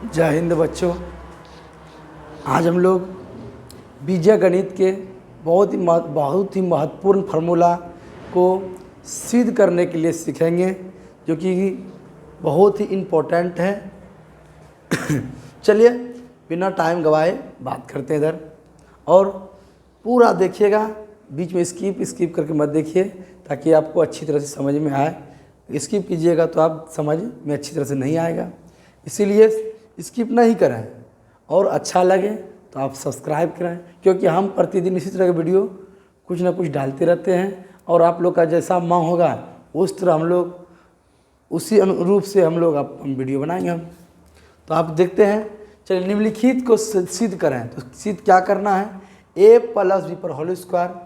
जय हिंद बच्चों। आज हम लोग बीजीय गणित के बहुत ही महत्वपूर्ण फार्मूला को सिद्ध करने के लिए सीखेंगे, जो कि बहुत ही इम्पोर्टेंट है। चलिए बिना टाइम गवाए बात करते हैं इधर, और पूरा देखिएगा, बीच में स्किप करके मत देखिए ताकि आपको अच्छी तरह से समझ में आए। स्किप कीजिएगा तो आप समझ में अच्छी तरह से नहीं आएगा, इसीलिए स्किप नहीं करें। और अच्छा लगे तो आप सब्सक्राइब करें, क्योंकि हम प्रतिदिन इसी तरह के वीडियो कुछ ना कुछ डालते रहते हैं, और आप लोग का जैसा मांग होगा उस तरह हम लोग उसी अनुरूप से हम लोग हम वीडियो बनाएंगे हम। तो आप देखते हैं, चलिए निम्नलिखित को सिद्ध करें। तो सिद्ध क्या करना है, a प्लस बी पर होल स्क्वायर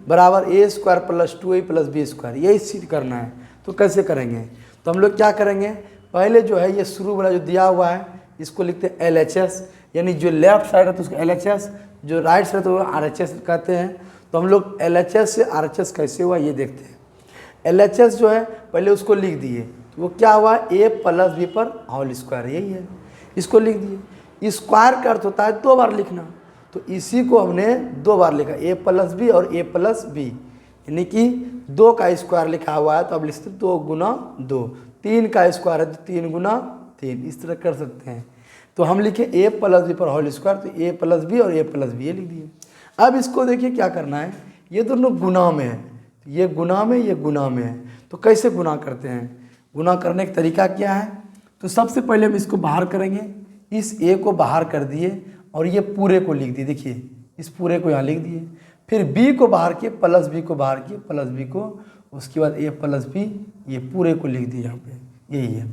बराबर a square plus 2a plus B square, यही सिद्ध करना है। तो कैसे करेंगे, तो हम लोग क्या करेंगे, पहले जो है ये शुरू वाला जो दिया हुआ है इसको लिखते हैं LHS, यानी जो लेफ्ट साइड है तो उसको LHS, जो राइट साइड है तो RHS कहते हैं। तो हम लोग LHS से RHS कैसे हुआ ये देखते हैं। LHS जो है पहले उसको लिख दिए, तो वो क्या हुआ, a प्लस बी पर होल स्क्वायर, यही है, इसको लिख दिए। स्क्वायर का अर्थ होता है दो बार लिखना, तो इसी को हमने दो बार लिखा, a प्लस बी और a प्लस बी, यानी कि 2 का स्क्वायर लिखा हुआ है तो अब लिखते 2 गुना 2, 3 का स्क्वायर है तो 3 गुना 3, इस तरह कर सकते हैं। तो हम लिखे a प्लस बी पर होल स्क्वायर, तो a प्लस बी और a प्लस बी ये लिख दिए। अब इसको देखिए क्या करना है, ये दोनों गुना में है, ये गुना में, ये गुना में है। तो कैसे गुना करते हैं, गुना करने का तरीका क्या है, तो सबसे पहले हम इसको बाहर करेंगे, इस a को बाहर कर दिए और ये पूरे को लिख दिए, देखिए इस पूरे को यहाँ लिख दिए। फिर b को बाहर किए, प्लस बी को बाहर किए, प्लस बी को, उसके बाद a प्लस बी, ये पूरे को लिख दिए यहाँ पे, यही है।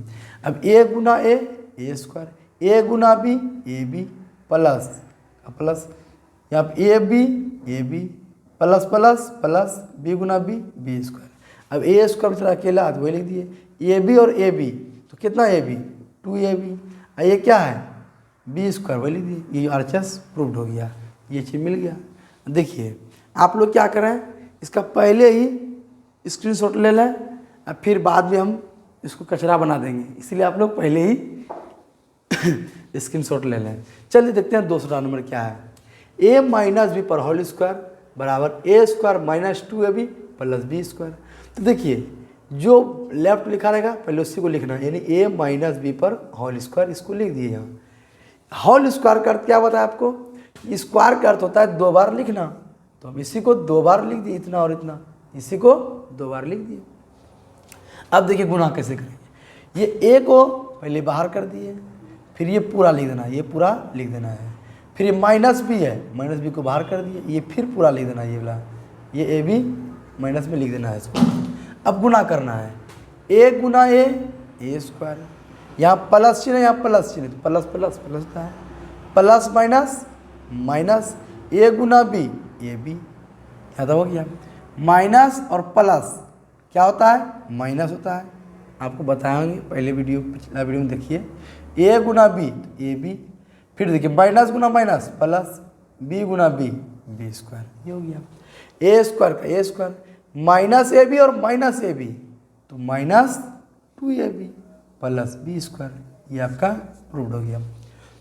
अब a गुना a स्क्वायर, a गुना b A B plus plus, यहाँ पे A B plus plus plus b गुना बी स्क्वायर। अब a स्क्वायर बेचारा अकेला हाथ वही लिख दिए, ए बी और ए बी, तो कितना ए बी 2ab, ये क्या है बी स्क्वायर वही लिख दिए। ये RHS प्रूव्ड हो गया, ये चीज़ मिल गया। देखिए आप लोग क्या करें, इसका पहले ही स्क्रीनशॉट ले लें, और फिर बाद में हम इसको कचरा बना देंगे, इसलिए आप लोग पहले ही स्क्रीनशॉट ले लें। चलिए देखते हैं दूसरा नंबर क्या है, a माइनस बी पर होल स्क्वायर बराबर a square minus 2ab plus B square. तो देखिए जो लेफ्ट लिखा रहेगा पहले उसी को लिखना है, यानी a माइनस बी पर होल स्क्वायर, इसको लिख दिए यहाँ। होल स्क्वायर का अर्थ क्या बताया आपको, स्क्वायर का अर्थ होता है दो बार लिखना, तो हम इसी को दो बार लिख दिए, इतना और इतना, इसी को दो बार लिख दिए। अब देखिए गुना कैसे करेंगे, ये a को पहले बाहर कर दिए, फिर ये पूरा लिख देना है, ये पूरा लिख देना है। फिर ये माइनस बी है, माइनस बी को बाहर कर दिए, ये फिर पूरा लिख देना है, ये वाला, ये ए बी माइनस में लिख देना है इसको। अब गुना करना है, a गुना a स्क्वायर, यहाँ प्लस चिन्ह, यहाँ प्लस चिन्ह, तो प्लस प्लस प्लस होता है, प्लस माइनस माइनस, a गुना बी ए बी, याद हो गया। माइनस और प्लस क्या होता है, माइनस होता है, आपको बताएंगे पहले वीडियो, पिछला वीडियो में देखिए, a गुना बी ए बी, फिर देखिए माइनस गुना माइनस प्लस, b गुना बी स्क्वायर, ये हो गया। a स्क्वायर का a square, minus A B और माइनस ए बी, तो minus 2ab plus B square, ये आपका प्रूव्ड हो गया।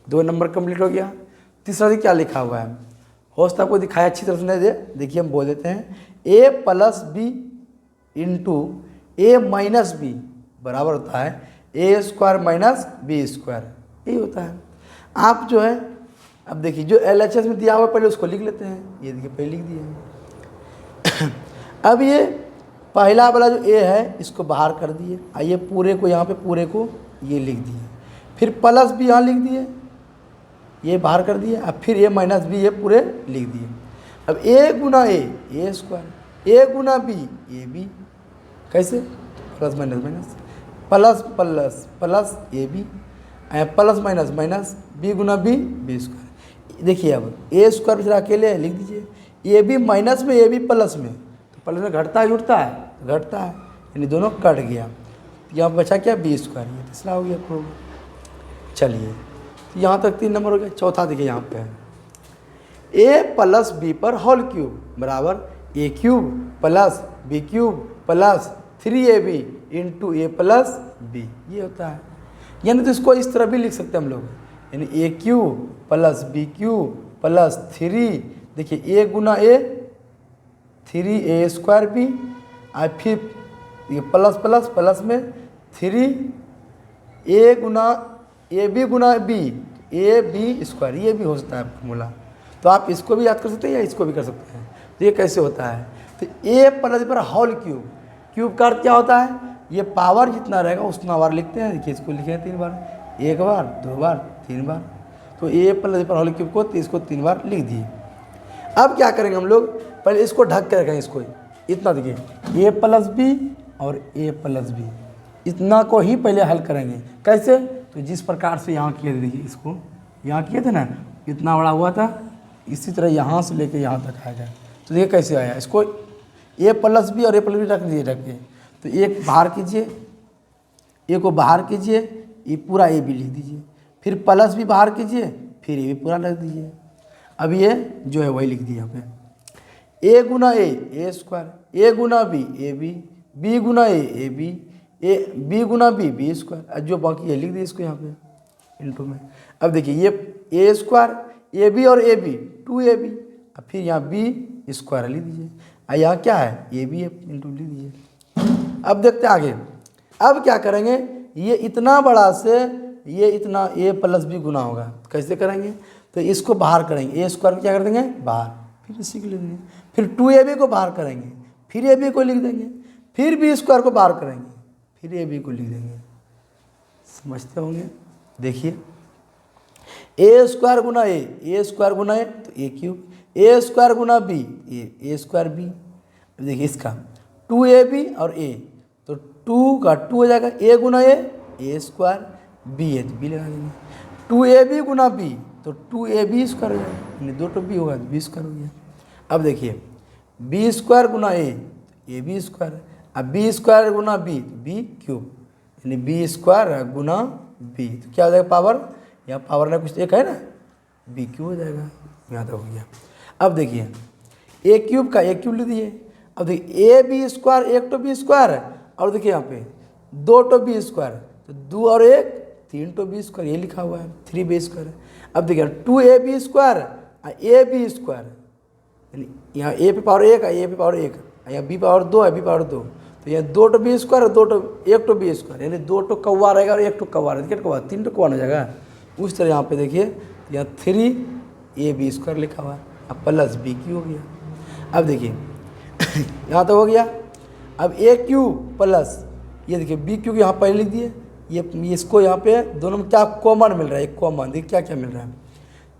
2 नंबर कंप्लीट हो गया। तीसरा क्या लिखा हुआ है, हो सकता आपको दिखाया अच्छी तरह से नहीं दे, देखिए हम बोल देते हैं, a plus B into A minus B बराबर होता है a square minus B square, यही होता है। आप जो है अब देखिए जो LHS में दिया हुआ पहले उसको लिख लेते हैं, ये देखिए पहले लिख दिए हैं। अब ये पहला वाला जो a है इसको बाहर कर दिए, आइए पूरे को यहाँ पे पूरे को ये लिख दिए, फिर प्लस बी यहाँ लिख दिए, ये बाहर कर दिए, अब फिर a माइनस बी ये पूरे लिख दिए। अब a गुना a स्क्वायर, a गुना बी ए बी, कैसे plus minus minus, plus plus plus A B, plus minus minus, b गुना बी स्क्वायर। देखिए अब a स्क्वायर फिर अकेले लिख दीजिए, ए बी माइनस में ए बी प्लस में, तो प्लस में घटता है जुड़ता है, घटता है, यानी दोनों कट गया, यहाँ बचा क्या बी स्क्वायर, ये तीसरा हो गया प्रूव। चलिए तो यहाँ तक 3 नंबर हो गया। चौथा देखिए यहाँ पे है, a प्लस बी पर होल क्यूब बराबर a cube plus b cube plus 3ab into a plus B, ये होता है। यानी तो इसको इस तरह भी लिख सकते हैं हम लोग, यानी a q plus b q plus 3, देखिए ए गुना ए 3a² बी, और फिर ये प्लस प्लस प्लस में 3a गुना ए बी गुना बी, ए बी स्क्वायर, ये भी हो सकता है फॉर्मूला। तो आप इसको भी याद कर सकते हैं या इसको भी कर सकते हैं। तो ये कैसे होता है, तो ए प्लस पर होल क्यूब, क्यूब का अर्थ क्या होता है, ये पावर जितना रहेगा उतना बार लिखते हैं। देखिए इसको लिखे हैं 3 बार, 1 बार 2 बार 3 बार, तो ए प्लस पर होल क्यूब को इसको 3 बार लिख दिए। अब क्या करेंगे हम लोग, पहले इसको ढक के रखेंगे, इसको इतना देखिए ए प्लस बी और ए प्लस बी, इतना को ही पहले हल करेंगे। कैसे, तो जिस प्रकार से यहाँ किए थे, देखिए इसको यहाँ किए थे ना, इतना बड़ा हुआ था, इसी तरह यहाँ से लेके यहाँ तक आएगा। तो देखिए कैसे आया, इसको ए प्लस बी और ए प्लस बी रख दिए, रख के तो एक बाहर कीजिए, ए को बाहर कीजिए, ये पूरा ए बी लिख दीजिए, फिर प्लस भी बाहर कीजिए, फिर ए बी पूरा रख दीजिए। अब ये जो है वही लिख दिए यहाँ पे, ए गुना ए स्क्वायर, ए गुना बी, बी गुना ए बी, बी गुना बी स्क्वायर, जो बाकी है लिख दिए इसको यहाँ पे इनटू में। अब देखिए ये ए स्क्वायर, ए बी और ए बी 2ab, अब फिर यहाँ बी स्क्वायर लिख दीजिए, और यहाँ क्या है ए बी इंटू लिख दीजिए। अब देखते हैं आगे, अब क्या करेंगे, ये इतना बड़ा से ये इतना ए प्लस बी गुना होगा, कैसे करेंगे, तो इसको बाहर करेंगे, ए स्क्वायर क्या कर देंगे बाहर, फिर इसी को लिख देंगे, फिर 2ab को बाहर करेंगे, फिर ए बी को लिख देंगे, फिर बी स्क्वायर को बाहर करेंगे, फिर ए बी को लिख देंगे। समझते होंगे, देखिए ए स्क्वायर गुना ए स्क्वायर गुना ए तो ए क्यूब, ए स्क्वायर गुना बी ए स्क्वायर बी। देखिए इसका 2ab और ए, तो 2 का 2 हो जाएगा, ए गुना ए स्क्वायर, बी है तो बी लगा देंगे, 2ab गुना बी तो 2ab स्क्वायर हो जाएगा, यानी 2 बी होगा तो बी स्क्वायर हो गया। अब देखिए बी स्क्वायर गुना ए बी स्क्वायर, अब बी स्क्वायर गुना बी तो बी क्यूब, यानी बी स्क्वायर गुना बी, तो क्या हो जाएगा पावर, यहाँ पावर ना कुछ एक है ना, बी क्यूब हो जाएगा, यहाँ तक हो गया। अब देखिए ए क्यूब का ए क्यूब लिख दिए, अब देखिए ए बी स्क्वायर 1 तो बी स्क्वायर, और देखिए यहाँ पे 2 तो बी स्क्वायर, तो 2 और 1 3 तो बी स्क्वायर, ये लिखा हुआ है 3b स्क्वायर। अब देखिए 2ab square A B square, यानी यहाँ ए पे पावर 1 ए पे पावर 1, यहाँ बी पावर 2 है बी पावर 2, तो यहाँ 2 तो बी स्क्वायर और 1 तो बी स्क्वायर, यानी 2 तो कौवा रहेगा और 1 तो कौवा रहेगा, कितना कौवा 3 तो कौवा हो जाएगा। उस तरह यहाँ पे देखिए यहाँ 3ab स्क्वायर लिखा हुआ है, अब प्लस बी क्यू हो गया। अब देखिए यहाँ तो हो गया, अब ए क्यू प्लस ये देखिए बी क्यू यहाँ पहले लिख दिए, ये इसको यहाँ पे दोनों में क्या कॉमन मिल रहा है, एक कॉमन देखिए क्या क्या मिल रहा है,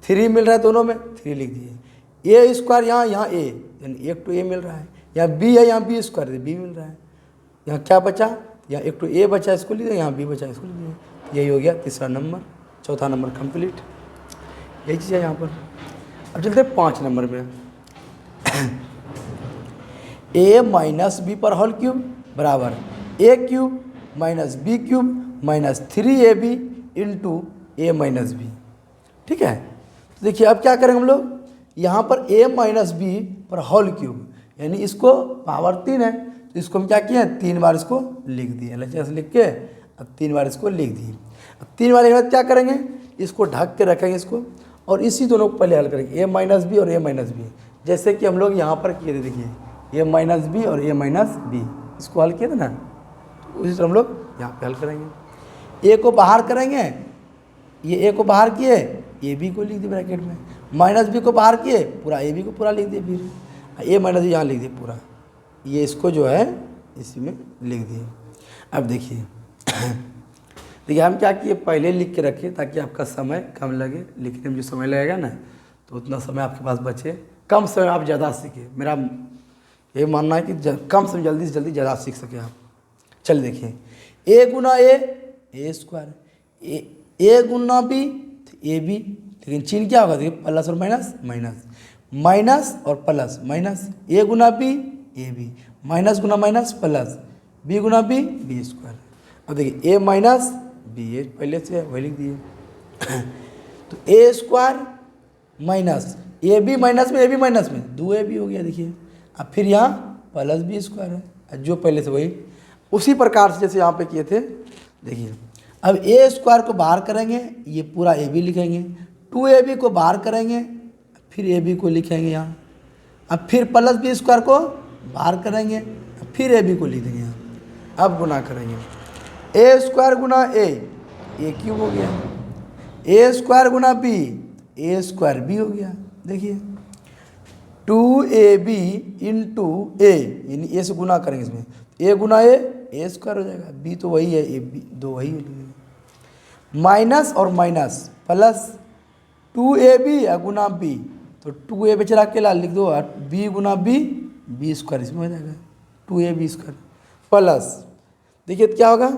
3 मिल रहा है दोनों में, 3 लिख दिए, ए स्क्वायर यहाँ ए, यानी 1 तो ए मिल रहा है, यहाँ बी है यहाँ बी स्क्वायर बी मिल रहा है, यहाँ क्या बचा, यहाँ 1 तो ए बचा इसको लिख दिया, यहाँ बी बचा इसको लिख दिया, यही हो गया तीसरा नंबर, चौथा नंबर कंप्लीट, यही चीज़ है यहाँ पर। अब चलते 5 नंबर में, ए माइनस बी पर होल क्यूब बराबर a cube minus b cube minus 3ab into A minus b. ठीक है, तो देखिए अब क्या करेंगे हम लोग, यहाँ पर ए माइनस बी पर होल क्यूब, यानी इसको पावर 3 है, तो इसको हम क्या किए 3 बार इसको लिख दिए, ऐसे लिख के अब 3 बार इसको लिख दिए। अब 3 बार के बाद क्या करेंगे, इसको ढक के रखेंगे इसको, और इसी दोनों को पहले हल करेंगे, ए माइनस बी और ए माइनस बी, जैसे कि हम लोग यहाँ पर किए थे, देखिए ए माइनस बी और ए माइनस बी, इसको हल किए थे ना, तो उसी तरह हम लोग यहाँ पे हल करेंगे। ए को बाहर करेंगे, ये ए को बाहर किए, ए बी को लिख दिए ब्रैकेट में, माइनस बी को बाहर किए, पूरा ए बी को पूरा लिख दिए, फिर ए माइनस बी यहाँ लिख दिए पूरा, ये इसको जो है इसी में लिख दिए। अब देखिए देखिए हम क्या किए, पहले लिख के रखिए ताकि आपका समय कम लगे, लिखने में जो समय लगेगा ना तो उतना समय आपके पास बचे, कम समय आप ज़्यादा सीखें, मेरा ये मानना है कि कम समय जल्दी से जल्दी ज़्यादा सीख सके आप। चल देखिए ए गुना ए स्क्वायर, ए गुना बी ए बी, लेकिन चिन्ह क्या होगा, देखिए प्लस और माइनस, माइनस माइनस और प्लस माइनस, ए गुना बी ए बी, माइनस गुना माइनस प्लस, बी गुना बी बी स्क्वायर। अब देखिए ए माइनस बी, ए पहले से वही लिख दिए, तो a square minus A b minus में, ए बी माइनस में 2ab हो गया, देखिए। अब फिर यहाँ प्लस बी स्क्वायर है, जो पहले से वही, उसी प्रकार से जैसे यहाँ पे किए थे, देखिए। अब ए स्क्वायर को बाहर करेंगे, ये पूरा ए बी लिखेंगे, 2ab को बाहर करेंगे, फिर ए बी को लिखेंगे यहाँ, अब फिर प्लस बी स्क्वायर को बाहर करेंगे, फिर ए बी को लिख देंगे यहाँ। अब गुना करेंगे, ए स्क्वायर गुना ए क्यूब हो गया, ए स्क्वायर गुना बी, ए स्क्वायर बी हो गया। देखिए 2ab इंटू ए, यानी ए से गुना करेंगे इसमें, ए गुना ए स्क्वायर हो जाएगा, बी तो वही है, ए बी दो वही है, माइनस और माइनस प्लस 2ab गुना बी, तो 2a बेचारा अकेला लिख दो, बी गुना बी स्क्वायर इसमें हो जाएगा 2ab स्क्वायर, प्लस देखिए क्या होगा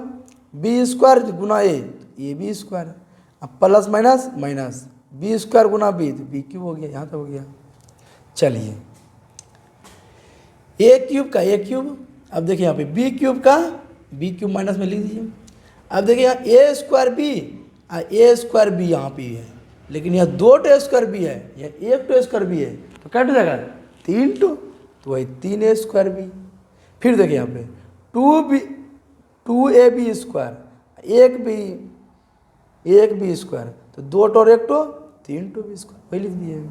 बी स्क्वायर गुना ए बी स्क्वायर, अब plus minus minus B square गुना बी, तो बी क्यूब हो गया, यहाँ तक हो गया। चलिए ए क्यूब का ए क्यूब, अब देखिए यहाँ पे बी क्यूब का बी क्यूब माइनस में लिख दीजिए। अब देखिए यहाँ ए स्क्वायर बी यहाँ पे है, लेकिन यहाँ 2 स्क्वायर बी है, यहाँ 1 स्क्वायर बी है, तो क्या हो जाएगा 3 तो वही 3a स्क्वायर बी। फिर देखिए यहाँ पे 2ab स्क्वायर, 1b स्क्वायर, तो 2 और 1 तो 3b स्क्वायर, वही लिख दिए।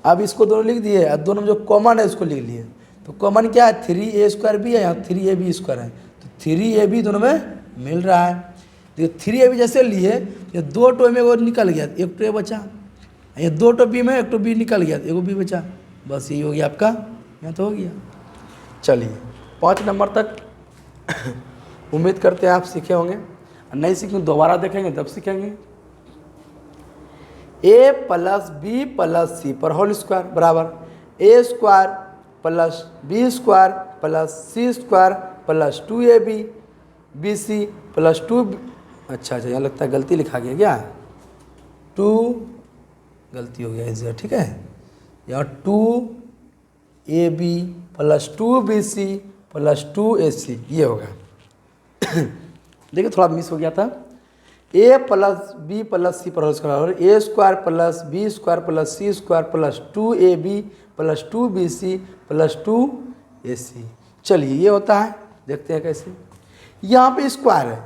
अब इसको दोनों लिख दिए, अब दोनों में जो कॉमन है उसको लिख लिए, तो कॉमन क्या है 3a स्क्वायर भी है, यहाँ 3ab स्क्वायर है, तो 3ab दोनों में मिल रहा है। देखिए 3ab जैसे लिए, ये 2 टो में वो निकल गया, 1 टो बचा, ये 2 टो बी में 1 टो बी निकल गया, 1 बी बचा, बस यही हो गया आपका, यहाँ तो हो गया। चलिए 5 नंबर तक उम्मीद करते हैं आप सीखे होंगे, नहीं सीखेंगे दोबारा देखेंगे तब सीखेंगे। a plus b plus c पर होल स्क्वायर बराबर a square plus B square plus c square plus 2ab bc plus 2, अच्छा यहाँ लगता है गलती लिखा गया क्या, 2 गलती हो गया इधर, ठीक है, यहाँ 2ab plus 2bc plus 2ac ये होगा। देखिए थोड़ा मिस हो गया था, a plus b plus c पर whole square, a square plus B square plus c square plus 2ab plus 2bc plus 2ac। चलिए ये होता है, देखते हैं कैसे। यहाँ पे स्क्वायर है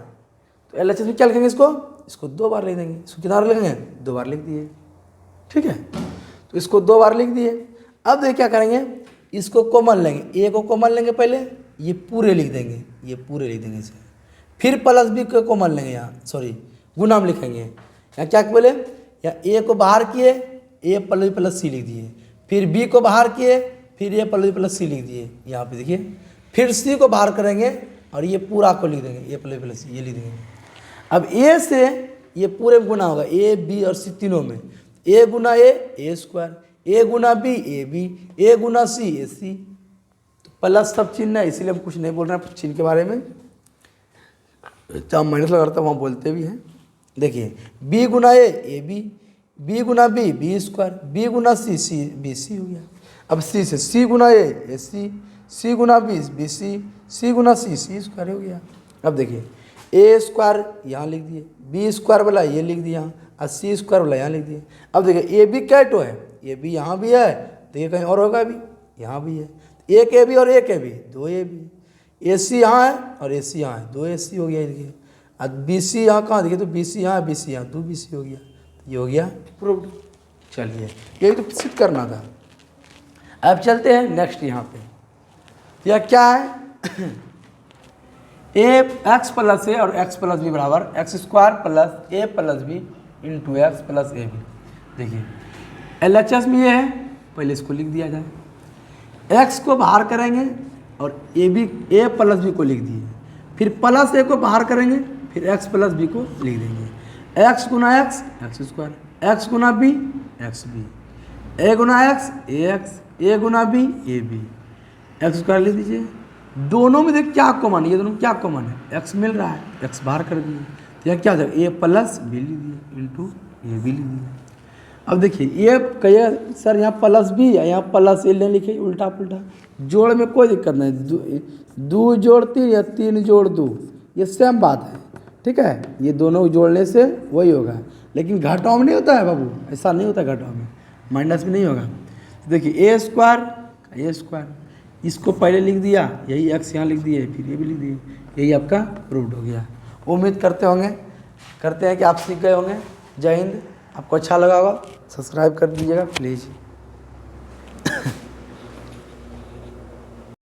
तो LHS में क्या लिखेंगे, इसको 2 बार लिख देंगे, इसको कितना बार लिखेंगे 2 बार लिख दिए, ठीक है, तो इसको 2 बार लिख दिए। अब देखिए क्या करेंगे, इसको कॉमन लेंगे, ए को कॉमन लेंगे पहले, ये पूरे लिख देंगे, ये पूरे लिख देंगे इसे, फिर प्लस बी को कॉमन लेंगे, यहाँ सॉरी गुना में लिखेंगे, यहाँ क्या बोले, यहाँ ए को बाहर किए, ए प्लस बी प्लस सी लिख दिए, फिर बी को बाहर किए, फिर ए प्लस बी प्लस सी लिख दिए, यहाँ पे देखिए, फिर सी को बाहर करेंगे और ये पूरा को लिख देंगे, ए प्लस बी प्लस सी ये लिख देंगे। अब ए से ये पूरे में गुना होगा, ए बी और सी तीनों में, ए गुना ए स्क्वायर, ए गुना बी ए बी, ए गुना सी ए सी, तो प्लस सब चिन्ह है, इसीलिए हम कुछ नहीं बोल रहे हैं चिन्ह के बारे में, जहाँ माइनस लगाता वहाँ बोलते भी हैं। देखिए बी गुना ए बी, बी गुना बी स्क्वायर, बी गुना सी बी सी हो गया। अब सी से सी गुना ए सी गुना बी सी गुना सी स्क्वायर हो गया। अब देखिए ए स्क्वायर यहाँ लिख दिए, बी स्क्वायर वाला ये लिख दिया, और सी स्क्वायर वाला यहाँ लिख दिए। अब देखिए ए बी कैटो है, ए बी यहाँ भी है, देखिए कहीं और होगा भी, यहाँ भी है, एक ए बी और एक ए बी 2 ए बी, ए सी यहाँ है और ए सी यहाँ है, 2 ए सी हो गया। देखिए अब बी सी यहाँ कहाँ, देखिए तो बी सी यहाँ, बी सी यहाँ, 2 बी सी हो गया, ये हो गया प्रूव्ड। चलिए यही तो सिद्ध करना था। अब चलते हैं नेक्स्ट यहाँ पे, यह क्या है ए एक्स प्लस ए और एक्स प्लस बी बराबर X square plus A plus B into X plus A B. देखिए LHS में ये है, पहले इसको लिख दिया जाए, एक्स को बाहर करेंगे और ए प्लस बी को लिख दिए, फिर प्लस ए को बाहर करेंगे, फिर एक्स प्लस बी को लिख देंगे, एक्स गुना एक्स एक्स स्क्वायर, एक्स गुना बी एक्स बी, ए गुना एक्स ए गुना बी ए बी, एक्स स्क्वायर लिख दीजिए। दोनों में देखिए क्या कॉमन है, ये दोनों क्या कॉमन है, एक्स मिल रहा है, एक्स बाहर कर दिए, तो यह क्या हो जाएगा ए प्लस बी लिख दिए इंटू ए बी लिख दिए। अब देखिए ये कहिए सर यहाँ प्लस बी है, यहाँ प्लस ए ले लिखिए, उल्टा पुल्टा, जोड़ में कोई दिक्कत नहीं, 2 जोड़ 3 या 3 जोड़ 2 ये सेम बात है, ठीक है, ये दोनों जोड़ने से वही होगा, लेकिन घटाव में नहीं होता है बाबू, ऐसा नहीं होता घटाव में, माइनस में नहीं होगा। देखिए ए स्क्वायर, इसको पहले लिख दिया, यही एक्स यहाँ लिख दिए, फिर ये भी लिख दिए, यही आपका प्रूव्ड हो गया। उम्मीद करते होंगे करते हैं कि आप सीख गए होंगे। जय हिंद। आपको अच्छा लगा होगा, सब्सक्राइब कर दीजिएगा प्लीज़।